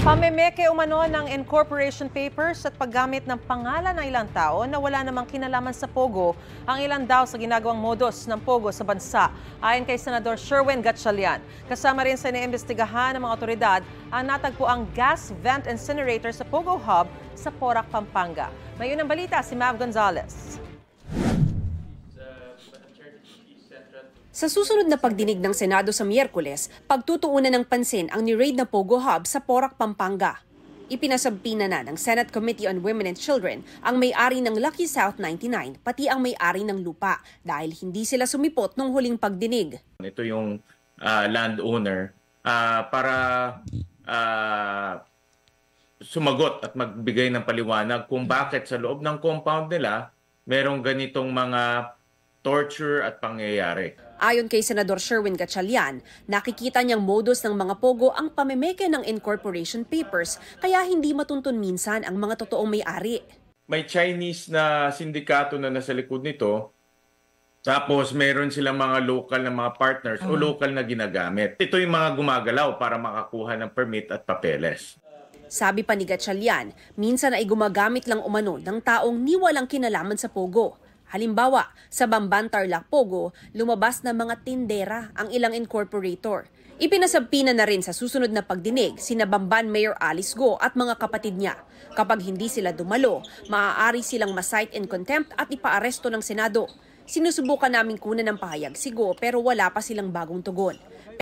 Pamemeke umano ng incorporation papers at paggamit ng pangalan ng ilang tao na wala namang kinalaman sa Pogo ang ilan daw sa ginagawang modus ng Pogo sa bansa. Ayon kay Senador Sherwin Gatchalian, kasama rin sa iniimbestigahan ng mga otoridad ang natagpuang gas vent incinerator sa Pogo Hub sa Porac, Pampanga. May unang balita si Mav Gonzalez. Sa susunod na pagdinig ng Senado sa Miyerkules, pagtutuunan ng pansin ang ni-raid na Pogo Hub sa Porac, Pampanga. Ipinasampina na ng Senate Committee on Women and Children ang may-ari ng Lucky South 99, pati ang may-ari ng lupa dahil hindi sila sumipot nung huling pagdinig. Ito yung landowner para sumagot at magbigay ng paliwanag kung bakit sa loob ng compound nila merong ganitong mga torture at pangyayari. Ayon kay Senador Sherwin Gatchalian, nakikita niyang modus ng mga Pogo ang pamemeke ng incorporation papers kaya hindi matuntun minsan ang mga totoong may-ari. May Chinese na sindikato na nasa likod nito, tapos meron silang mga local na mga partners o local na ginagamit. Ito yung mga gumagalaw para makakuha ng permit at papeles. Sabi pa ni Gatchalian, minsan ay gumagamit lang umano ng taong ni walang kinalaman sa Pogo. Halimbawa, sa Bamban Tarlac Pogo, lumabas na mga tindera ang ilang incorporator. Ipinasampina na rin sa susunod na pagdinig sina Bamban Mayor Alice Go at mga kapatid niya. Kapag hindi sila dumalo, maaari silang ma-cite in contempt at ipaaresto ng Senado. Sinusubukan naming kunan ng pahayag si Go pero wala pa silang bagong tugon.